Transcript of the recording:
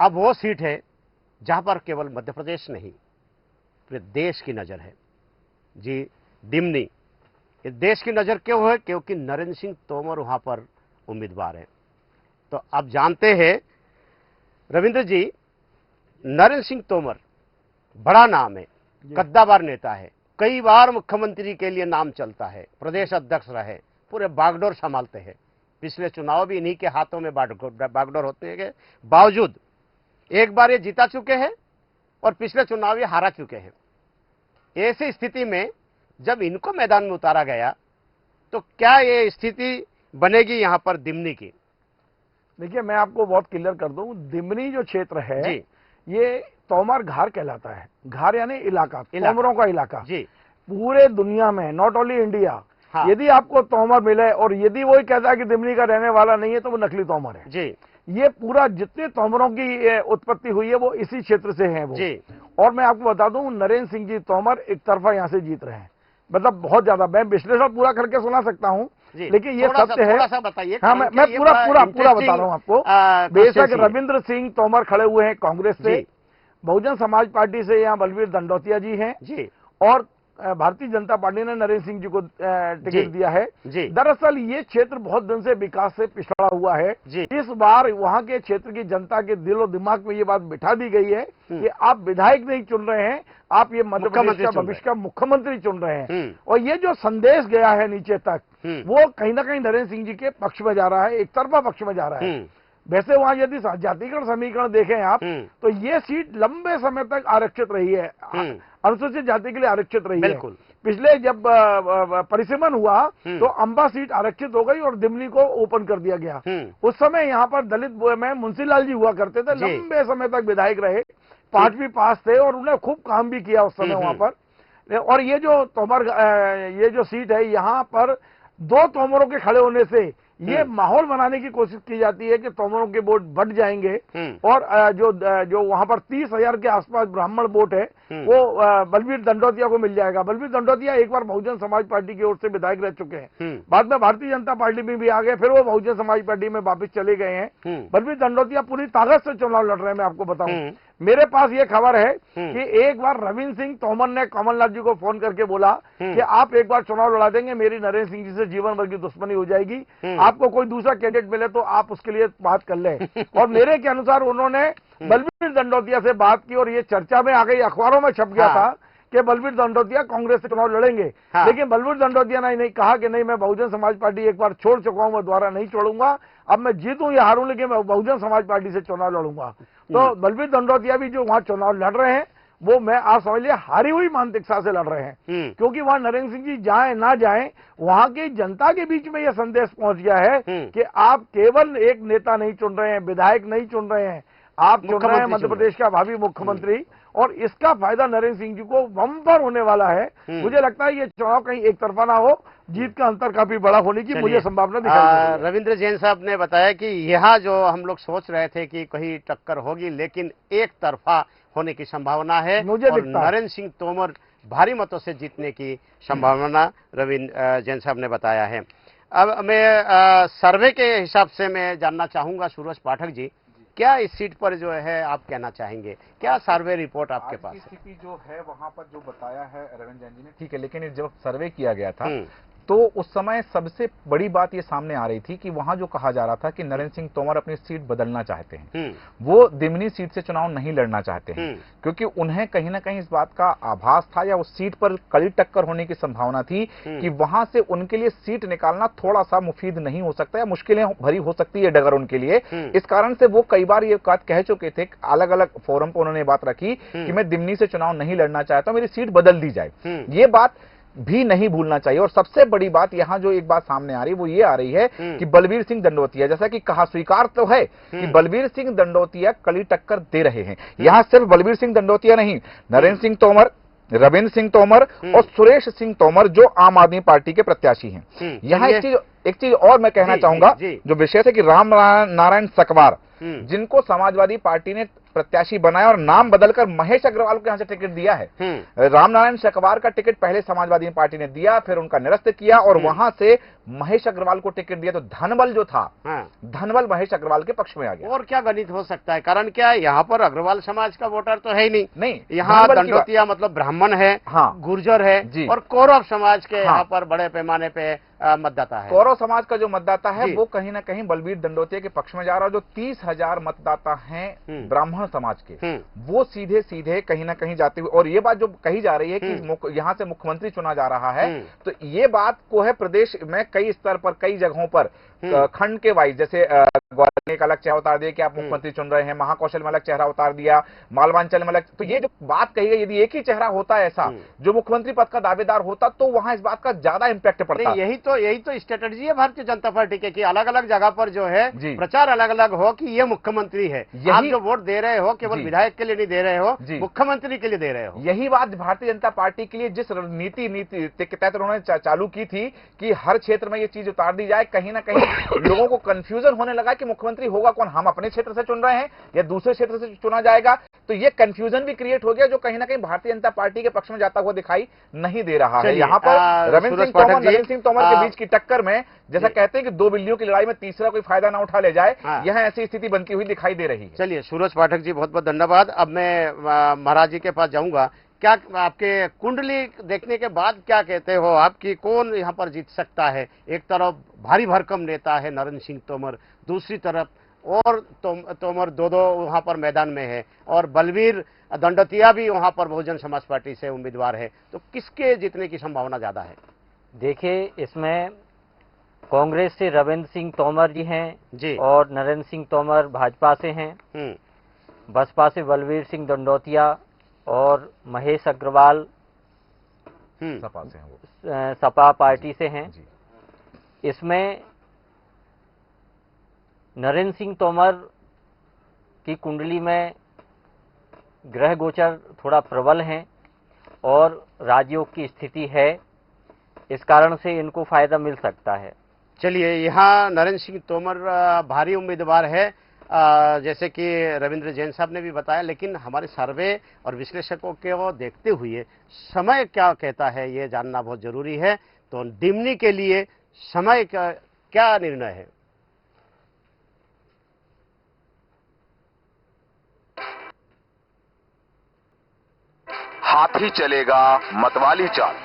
अब वो सीट है जहां पर केवल मध्य प्रदेश नहीं, पूरे देश की नजर है जी, दिमनी। ये देश की नजर क्यों है? क्योंकि नरेंद्र सिंह तोमर वहां पर उम्मीदवार है। तो आप जानते हैं रविंद्र जी, नरेंद्र सिंह तोमर बड़ा नाम है, कद्दावर नेता है, कई बार मुख्यमंत्री के लिए नाम चलता है, प्रदेश अध्यक्ष रहे, पूरे बागडोर संभालते हैं। पिछले चुनाव भी इन्हीं के हाथों में बागडोर होते के बावजूद एक बार ये जीता चुके हैं और पिछले चुनाव ये हारा चुके हैं। ऐसी स्थिति में जब इनको मैदान में उतारा गया तो क्या ये स्थिति बनेगी यहां पर दिमनी की? देखिए, मैं आपको बहुत क्लियर कर दूं, दिमनी जो क्षेत्र है जी, ये तोमर घार कहलाता है। घार यानी इलाका, तोमरों का इलाका जी। पूरे दुनिया में, नॉट ओनली इंडिया। हाँ। यदि आपको तोमर मिले और यदि वही कहता है कि दिमनी का रहने वाला नहीं है तो वो नकली तोमर है जी। ये पूरा जितने तोमरों की उत्पत्ति हुई है वो इसी क्षेत्र से है वो जी। और मैं आपको बता दूं, नरेंद्र सिंह जी तोमर एक तरफा यहाँ से जीत रहे हैं, मतलब बहुत ज्यादा। मैं विश्लेषण पूरा करके सुना सकता हूँ, लेकिन ये सत्य है। थोड़ा सा बताइए। हाँ, मैं पूरा बता रहा हूँ आपको। बेशक रविंद्र सिंह तोमर खड़े हुए हैं कांग्रेस से, बहुजन समाज पार्टी से यहाँ बलबीर दंडोतिया जी हैं जी, और भारतीय जनता पार्टी ने नरेंद्र सिंह जी को टिकट दिया है। दरअसल ये क्षेत्र बहुत दिन से विकास से पिछड़ा हुआ है। इस बार वहां के क्षेत्र की जनता के दिलो दिमाग में ये बात बिठा दी गई है कि आप विधायक नहीं चुन रहे हैं, आप ये मध्य प्रदेश का भविष्य का मुख्यमंत्री चुन रहे हैं। और ये जो संदेश गया है नीचे तक, वो कहीं ना कहीं नरेंद्र सिंह जी के पक्ष में जा रहा है, एक तरफा पक्ष में जा रहा है। वैसे वहां यदि जातिगत समीकरण देखें आप, तो ये सीट लंबे समय तक आरक्षित रही है, अनुसूचित जाति के लिए आरक्षित रही है। पिछले जब परिसीमन हुआ तो अंबा सीट आरक्षित हो गई और दिमनी को ओपन कर दिया गया। उस समय यहाँ पर दलित में मुंशीलाल जी हुआ करते थे, लंबे समय तक विधायक रहे, 5वीं पास थे और उन्होंने खूब काम भी किया उस समय वहां पर। और ये जो तोमर ये जो सीट है, यहाँ पर 2 तोमरों के खड़े होने से ये माहौल बनाने की कोशिश की जाती है कि तोमरों के वोट बढ़ जाएंगे और जो वहां पर 30,000 के आसपास ब्राह्मण वोट है वो बलबीर दंडोतिया को मिल जाएगा। बलबीर दंडोतिया एक बार बहुजन समाज पार्टी की ओर से विधायक रह चुके हैं, बाद में भारतीय जनता पार्टी में भी आ गए, फिर वो बहुजन समाज पार्टी में वापस चले गए हैं। बलबीर दंडोतिया पूरी ताकत से चुनाव लड़ रहे हैं। मैं आपको बताऊं, मेरे पास ये खबर है कि एक बार रविंद्र सिंह तोमर ने कमलनाथ जी को फोन करके बोला कि आप एक बार चुनाव लड़ा देंगे, मेरी नरेंद्र सिंह जी से जीवन भर की दुश्मनी हो जाएगी, आपको कोई दूसरा कैंडिडेट मिले तो आप उसके लिए बात कर लें। और मेरे के अनुसार उन्होंने बलबीर दंडोतिया से बात की और ये चर्चा में आ गई, अखबारों में छप गया था कि बलबीर दंडोतिया कांग्रेस से चुनाव लड़ेंगे। लेकिन बलबीर दंडोतिया ने नहीं कहा कि नहीं, मैं बहुजन समाज पार्टी एक बार छोड़ चुका हूं, मैं दोबारा नहीं छोड़ूंगा, अब मैं जीतूं या हारूं लेकिन मैं बहुजन समाज पार्टी से चुनाव लड़ूंगा। तो बलबीर दंडोतिया भी जो वहां चुनाव लड़ रहे हैं वो मैं आप समझ लिया हारी हुई मानसिकता से लड़ रहे हैं, क्योंकि वहां नरेंद्र सिंह जी जाए ना जाए, वहां की जनता के बीच में यह संदेश पहुंच गया है कि आप केवल एक नेता नहीं चुन रहे हैं, विधायक नहीं चुन रहे हैं, आप चुन रहे हैं मध्य प्रदेश का भावी मुख्यमंत्री। और इसका फायदा नरेंद्र सिंह जी को बम्पर होने वाला है। मुझे लगता है ये चुनाव कहीं एक तरफा ना हो, जीत का अंतर काफी बड़ा होने की मुझे संभावना दिखाई। रविंद्र जैन साहब ने बताया कि यहाँ जो हम लोग सोच रहे थे कि कहीं टक्कर होगी, लेकिन एक तरफा होने की संभावना है और नरेंद्र सिंह तोमर भारी मतों से जीतने की संभावना रविंद्र जैन साहब ने बताया है। अब मैं सर्वे के हिसाब से मैं जानना चाहूंगा, सूरज पाठक जी, क्या इस सीट पर जो है आप कहना चाहेंगे, क्या सर्वे रिपोर्ट आपके पास है? स्थिति जो है वहां पर जो बताया है रविंद्र जैन जी ने, ठीक है, लेकिन जब सर्वे किया गया था तो उस समय सबसे बड़ी बात ये सामने आ रही थी कि वहां जो कहा जा रहा था कि नरेंद्र सिंह तोमर अपनी सीट बदलना चाहते हैं, वो दिमनी सीट से चुनाव नहीं लड़ना चाहते हैं, क्योंकि उन्हें कहीं ना कहीं इस बात का आभास था या उस सीट पर कड़ी टक्कर होने की संभावना थी कि वहां से उनके लिए सीट निकालना थोड़ा सा मुफीद नहीं हो सकता या मुश्किलें भरी हो सकती है डगर उनके लिए। इस कारण से वो कई बार ये बात कह चुके थे, अलग अलग फोरम पर उन्होंने बात रखी कि मैं दिमनी से चुनाव नहीं लड़ना चाहता, मेरी सीट बदल दी जाए। ये बात भी नहीं भूलना चाहिए। और सबसे बड़ी बात यहां जो एक बात सामने आ रही है वो ये आ रही है कि बलबीर सिंह दंडोतिया, जैसा कि कहा, स्वीकार तो है कि बलबीर सिंह दंडोतिया कड़ी टक्कर दे रहे हैं। यहां सिर्फ बलबीर सिंह दंडोतिया नहीं, नरेंद्र सिंह तोमर, रविंद्र सिंह तोमर और सुरेश सिंह तोमर जो आम आदमी पार्टी के प्रत्याशी हैं। यहां एक चीज और मैं कहना चाहूंगा, जो विशेष है कि राम नारायण सकवार, जिनको समाजवादी पार्टी ने प्रत्याशी बनाया और नाम बदलकर महेश अग्रवाल को यहां से टिकट दिया है। रामनारायण शकवार का टिकट पहले समाजवादी पार्टी ने दिया, फिर उनका निरस्त किया और वहां से महेश अग्रवाल को टिकट दिया। तो धनबल जो था, धनबल महेश अग्रवाल के पक्ष में आ गया। और क्या गणित हो सकता है? कारण क्या है, यहाँ पर अग्रवाल समाज का वोटर तो है ही नहीं, यहाँ दंडोतिया मतलब ब्राह्मण है, गुर्जर है और कौरव समाज के यहाँ पर बड़े पैमाने पे मतदाता है। कौरव समाज का जो मतदाता है वो कहीं ना कहीं बलबीर दंडोतिया के पक्ष में जा रहा है। जो 30,000 मतदाता हैं ब्राह्मण समाज के, वो सीधे सीधे कहीं ना कहीं जाते हुए, और ये बात जो कही जा रही है कि यहाँ से मुख्यमंत्री चुना जा रहा है, तो ये बात को है प्रदेश में कई स्तर पर, कई जगहों पर खंड के वाइज, जैसे ग्वालियर में एक अलग चेहरा उतार दिया कि आप मुख्यमंत्री चुन रहे हैं, महाकौशल में अलग चेहरा उतार दिया, मालवांचल में अलग। तो ये जो बात कही गई, यदि एक ही चेहरा होता है ऐसा जो मुख्यमंत्री पद का दावेदार होता, तो वहां इस बात का ज्यादा इंपैक्ट पड़ता। यही तो स्ट्रेटेजी है भारतीय जनता पार्टी के कि अलग अलग जगह पर जो है प्रचार अलग अलग हो कि ये मुख्यमंत्री है। आप जो वोट दे रहे हो केवल विधायक के लिए नहीं दे रहे हो, मुख्यमंत्री के लिए दे रहे हो। यही बात भारतीय जनता पार्टी के लिए जिस नीति के तहत उन्होंने चालू की थी कि हर क्षेत्र में ये चीज उतार दी जाए, कहीं ना कहीं लोगों को कंफ्यूजन होने लगा कि मुख्यमंत्री होगा कौन, हम अपने क्षेत्र से चुन रहे हैं या दूसरे क्षेत्र से चुना जाएगा। तो ये कंफ्यूजन भी क्रिएट हो गया, जो कहीं ना कहीं भारतीय जनता पार्टी के पक्ष में जाता हुआ दिखाई नहीं दे रहा है। यहाँ पर रविंद्र सिंह तोमर के बीच की टक्कर में, जैसा कहते हैं कि दो बिल्लियों की लड़ाई में तीसरा कोई फायदा ना उठा ले जाए, यह ऐसी स्थिति बनती हुई दिखाई दे रही है। चलिए सूरज पाठक जी, बहुत बहुत धन्यवाद। अब मैं महाराज जी के पास जाऊंगा। क्या आपके कुंडली देखने के बाद क्या कहते हो आप कि कौन यहाँ पर जीत सकता है? एक तरफ भारी भरकम नेता है नरेंद्र सिंह तोमर, दूसरी तरफ और तोमर दो वहां पर मैदान में है, और बलबीर दंडोतिया भी वहां पर बहुजन समाज पार्टी से उम्मीदवार है। तो किसके जीतने की संभावना ज्यादा है? देखिए, इसमें कांग्रेस से रविंद्र सिंह तोमर जी हैं जी, और नरेंद्र सिंह तोमर भाजपा से हैं। बसपा से बलबीर सिंह दंडोतिया और महेश अग्रवाल सपा से हैं, वो सपा पार्टी से हैं। इसमें नरेंद्र सिंह तोमर की कुंडली में ग्रह गोचर थोड़ा प्रबल हैं और राजयोग की स्थिति है, इस कारण से इनको फायदा मिल सकता है। चलिए, यहाँ नरेंद्र सिंह तोमर भारी उम्मीदवार है, जैसे कि रविंद्र जैन साहब ने भी बताया, लेकिन हमारे सर्वे और विश्लेषकों को देखते हुए समय क्या कहता है ये जानना बहुत जरूरी है। तो डिमनी के लिए समय का क्या निर्णय है? हाथी चलेगा मतवाली चाल।